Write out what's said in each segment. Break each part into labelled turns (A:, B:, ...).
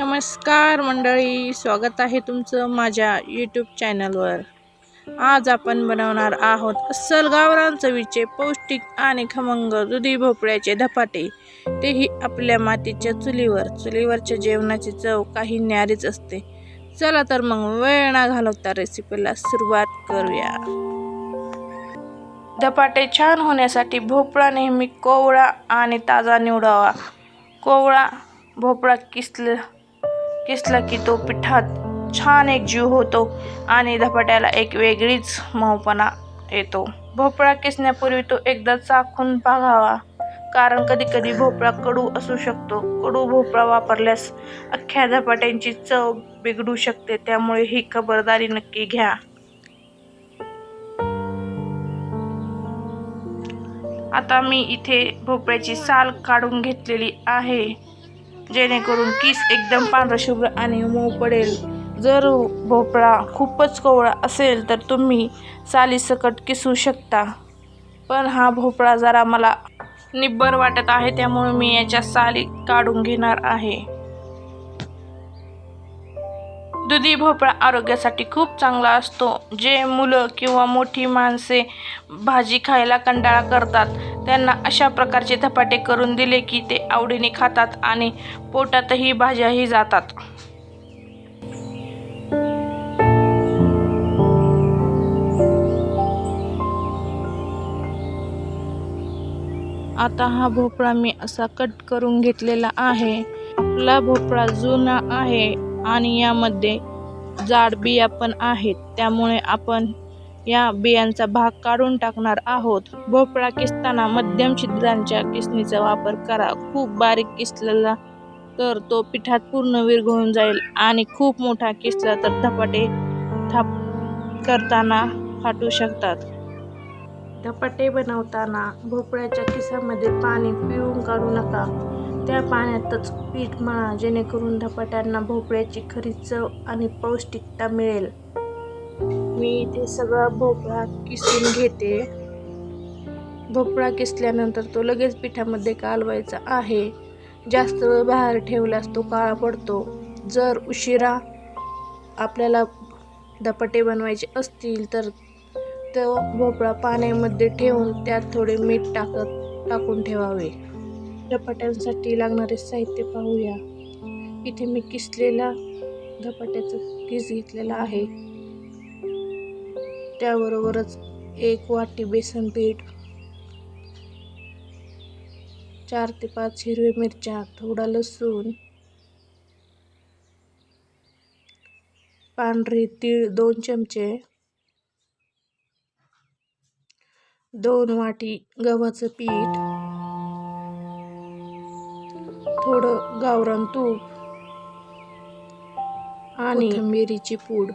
A: नमस्कार मंडळी, स्वागत आहे तुमचं माझ्या यूट्यूब चॅनलवर। आज आपण बनवणार आहोत अस्सल गावरान चवीचे पौष्टिक आणि खमंग दुधी भोपळ्याचे धपाटे, तेही आपल्या मातीच्या चुलीवरच्या जेवणाची चव काही न्यारीच असते। चला तर मग वेळ न घालवता रेसिपीला सुरुवात करूया। धपाटे छान होण्यासाठी भोपळा नेहमी कोवळा आणि ताजा निवडावा। कोवळा भोपळा किसला की तो पिठात छान एकजीव होतो आणि धपाट्याला एक वेगळीच मऊपणा येतो। भोपळा किसण्यापूर्वी तो एकदा चाखून बघावा, कारण कधी कधी भोपळा कडू असू शकतो। कडू भोपळा वापरल्यास अख्ख्या धपाट्यांची चव बिघडू शकते, त्यामुळे ही खबरदारी नक्की घ्या। आता मी इथे भोपळ्याची साल काढून घेतलेली आहे, जेणेकरून किस एकदम पांढरशुभ्र आणि मऊ पडेल। जर भोपळा खूपच कोवळा असेल तर तुम्ही सालीसकट किसू शकता, पण हा भोपळा जरा मला निब्बर वाटत आहे, त्यामुळे मी याच्या साली काढून घेणार आहे। दुधी भोपळा आरोग्यासाठी खूप चांगला असतो। जे मुलं किंवा मोठी माणसे भाजी खायला कंटाळा करतात, त्यांना अशा प्रकारचे धपाटे करून दिले की ते आवडीने खातात आणि पोटातही भाज्याही जातात। आता हा भोपळा मी असा कट करून घेतलेला आहे। आपला भोपळा जुना आहे आणि यामध्ये जाड बिया पण आहेत, त्यामुळे आपण या बियांचा भाग काढून टाकणार आहोत। भोपळा किसताना मध्यम छिद्रांच्या किसणीचा वापर करा। खूप बारीक किसलेला तर तो पिठात पूर्ण विरघळून जाईल आणि खूप मोठा किसला तर धपाटे थाप करताना फाटू शकतात। धपाटे बनवताना भोपळ्याच्या किसामध्ये पाणी पिळून काढू नका, त्या पाण्यातच पीठ मळा, जेणेकरून धपाट्यांना भोपळ्याची खरी चव आणि पौष्टिकता मिळेल। मी इथे सगळा भोपळा किसून घेते। भोपळा किसल्यानंतर तो लगेच पिठामध्ये कालवायचा आहे। जास्त वेळ बाहेर ठेवल्यास तो काळा पडतो। जर उशिरा आपल्याला धपाटे बनवायचे असतील तर तो भोपळा पाण्यामध्ये ठेवून त्यात थोडे मीठ टाकून ठेवावे। धपाट्यांसाठी लागणारे साहित्य पाहूया। इथे मी किसलेला धपाट्याचा किस घेतलेला आहे, त्याबरोबरच 1 वाटी बेसन पीठ, 4 ते 5 हिरव्या मिरच्या, थोडा लसूण, पांढरे तीळ 2 चमचे, 2 वाटी गव्हाचं पीठ, थोडं गावरान तूप आणि कोथिंबीरची पूड।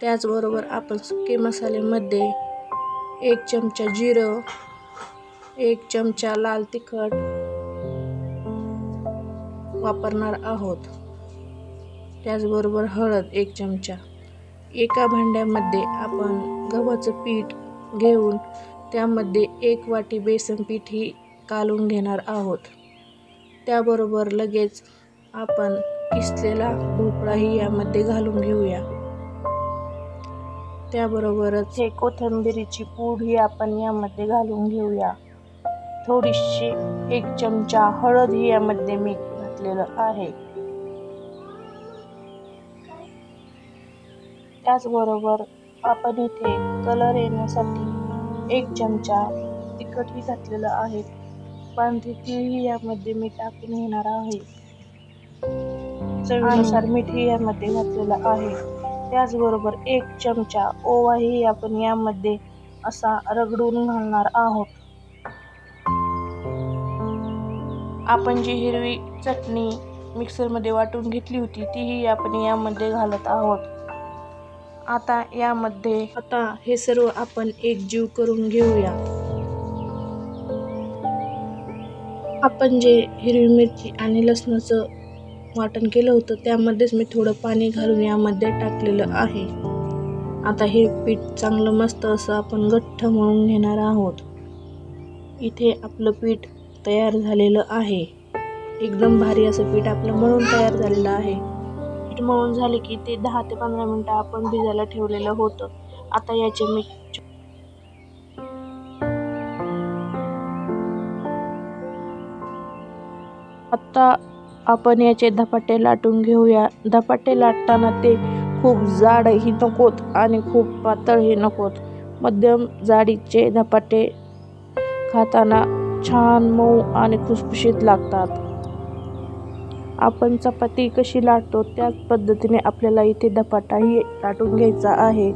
A: त्याचबरोबर आपण सुके मसाल्यामध्ये 1 चमचा जिरं, 1 चमचा लाल तिखट वापरणार आहोत। त्याचबरोबर हळद 1 चमचा। एका भांड्यामध्ये आपण गव्हाचं पीठ घेऊन त्यामध्ये 1 वाटी बेसन पीठही कालवून घेणार आहोत। त्याबरोबर लगेच आपण किसलेला भोपळाही यामध्ये घालून घेऊया। त्याबरोबरच हे कोथिंबीरची पूड ही आपण यामध्ये घालून घेऊया। थोडीशी 1 चमचा हळद ही यामध्ये मी घातलेलं आहे। त्याचबरोबर आपण इथे कलर येण्यासाठी 1 चमचा तिखटही घातलेलं आहे। पांढरी तीळही यामध्ये मी टाकून घेणार आहे। चवीनुसार मीठही यामध्ये घातलेलं आहे। त्याचबरोबर 1 चमचा ओवाही आपण यामध्ये असा रगडून घालणार आहोत। आपण जी हिरवी चटणी मिक्सरमध्ये वाटून घेतली होती तीही आपण यामध्ये घालत आहोत। आता हे सर्व आपण एकजीव करून घेऊया। आपण जे हिरवी मिरची आणि लसणाचं वाटण केलं होतं त्यामध्येच मी थोडं पाणी घालून यामध्ये टाकलेलं आहे। आता हे पीठ चांगलं मस्त असं आपण घट्ट मळून घेणार आहोत। इथे आपलं पीठ तयार झालेलं आहे। एकदम भारी असं पीठ आपलं मळून तयार झालेलं आहे. पीठ मळून झाले की ते 10 ते 15 मिनिटं आपण भिजायला ठेवलेलं होतं. आता याचे मी आता आपण याचे धपाटे लाटून घेऊया. धपाटे लाटताना ते खूप जाडही नकोत आणि खूप पातळही नकोत. मध्यम जाडीचे धपाटे खाताना छान मऊ आणि खुसखुशीत लागतात. आपण चपाती कशी लाटतो त्याच पद्धतीने आपल्याला इथे धपाटाही लाटून घ्यायचा आहे.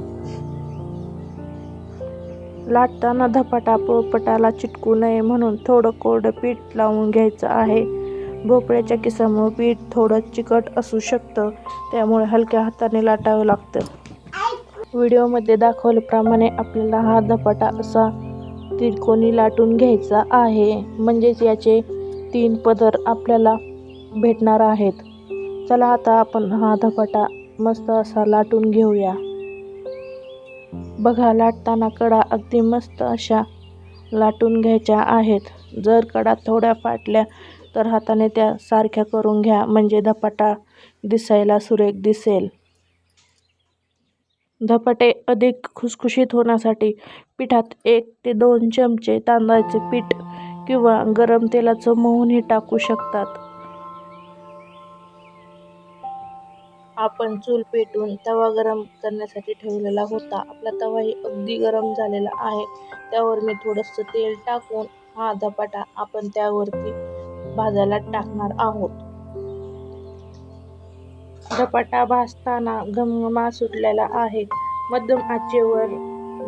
A: लाटताना धपाटा पोळपाटाला चिटकू नये म्हणून थोडं कोरडं पीठ लावून घ्यायचं आहे. भोपळ्याच्या किसामुळे पीठ थोडं चिकट असू शकतं, त्यामुळे हलक्या हाताने लाटावं लागतं. व्हिडिओमध्ये दाखवल्याप्रमाणे आपल्याला हा धपाटा असा त्रिकोणी लाटून घ्यायचा आहे. म्हणजेच याचे 3 पदर आपल्याला भेटणार आहेत. चला आता आपण हा धपाटा मस्त असा लाटून घेऊया. बघा, लाटताना कडा अगदी मस्त अशा लाटून घ्यायच्या आहेत. जर कडा थोड्या फाटल्या तर हाताने त्या सारख्या करून घ्या, म्हणजे धपाटा दिसायला सुरेख दिसेल. धपाटे अधिक खुसखुशीत होण्यासाठी पिठात 1 ते 2 चमचे तांदळाचे पीठ किंवा गरम तेलाचं मोहनही टाकू शकतात. आपण चूल पेटवून तवा गरम करण्यासाठी ठेवलेला होता. आपला तवाही अगदी गरम झालेला आहे. त्यावर मी थोडंसं तेल टाकून हा धपाटा आपण त्यावरती भाजायला टाकणार आहोत. धपाटा भाजताना घमघमाट सुटलेला आहे. मध्यम आचेवर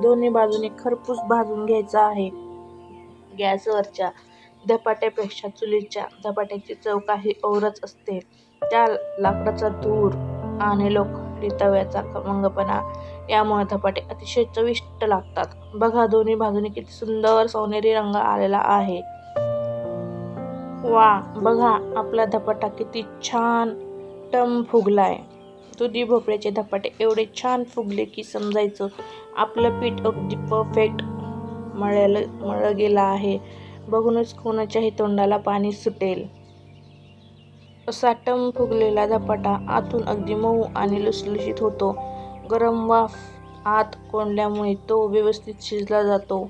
A: दोन्ही बाजूने खरपूस भाजून घ्यायचा आहे. गॅसवरच्या धपाट्यापेक्षा चुलीच्या धपाट्याची चव काही औरच असते. त्या लाकडाचा धूर आणि लोखंडी तव्याचा खमंगपणा यामुळे धपाटे अतिशय चविष्ट लागतात. बघा, दोन्ही बाजूने किती सुंदर सोनेरी रंग आलेला आहे. वा, बघा आपला धपाटा किती छान टम फुगलाय. दुधी भोपळ्याचे धपाटे एवढे छान फुगले की समजायचं आपलं पीठ अगदी परफेक्ट मळलं गेलं आहे. बघूनच कोणाच्याही तोंडाला पाणी सुटेल. असा टम फुगलेला धपाटा आतून अगदी मऊ आणि लुसलुशीत होतो. गरम वाफ आत कोंडल्यामुळे तो व्यवस्थित शिजला जातो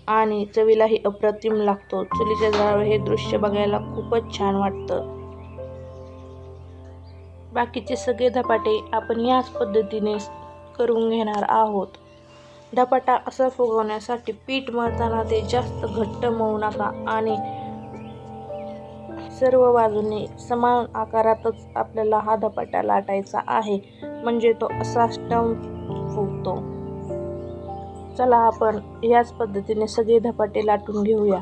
A: आणि चवीलाही अप्रतिम लागतो. चुलीच्या जाळावर हे दृश्य बघायला खूपच छान वाटतं. बाकीचे सगळे धपाटे आपण याच पद्धतीने करून घेणार आहोत. धपाटा असा फुगवण्यासाठी पीठ मळताना ते जास्त घट्ट मळू नका आणि सर्व बाजूने समान आकारातच आपल्याला हा धपाटा लाटायचा आहे, म्हणजे तो असा टम फुगतो. चला आपण याच पद्धतीने सगळे धपाटे लाटून घेऊया.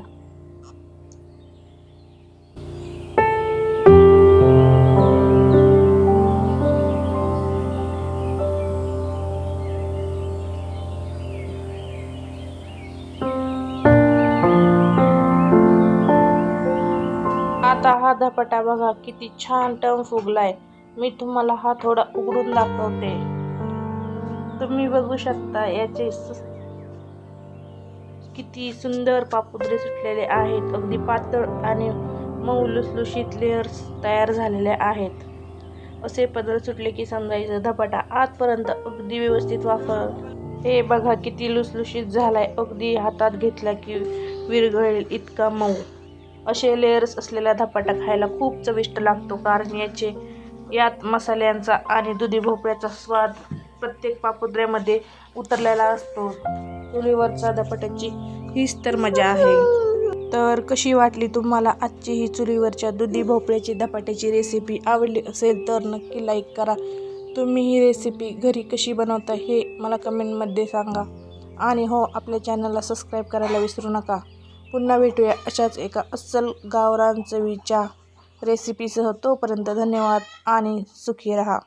A: आता हा धपाटा बघा किती छान टम फुगलाय. मी तुम्हाला हा थोडा उघडून दाखवते. तुम्ही बघू शकता याचे किती सुंदर पापुद्रे सुटलेले आहेत. अगदी पातळ आणि मऊ लुसलुशीत लेयर्स तयार झालेले आहेत. असे पदर सुटले की समजायचं धपाटा आतपर्यंत अगदी व्यवस्थित वाफळ. हे बघा किती लुसलुशीत झालाय. अगदी हातात घेतला की विरघळेल इतका मऊ. असे लेयर्स असलेला धपाटा खायला खूप चविष्ट लागतो, कारण यात मसाल्यांचा आणि दुधी भोपळ्याचा स्वाद प्रत्येक पापुद्र्यामध्ये उतरलेला असतो. चुलीवरच्या धपाट्याची हीच तर मजा आहे. तर कशी वाटली तुम्हाला आजची ही चुलीवरच्या दुधी भोपळ्याची धपाट्याची रेसिपी? आवडली असेल तर नक्की लाईक करा. तुम्ही ही रेसिपी घरी कशी बनवता हे मला कमेंटमध्ये सांगा. आणि हो, आपल्या चॅनलला सबस्क्राईब करायला विसरू नका. पुन्हा भेटूया अशाच एका अस्सल गावरान चवीच्या रेसिपीसह. तोपर्यंत धन्यवाद आणि सुखी रहा.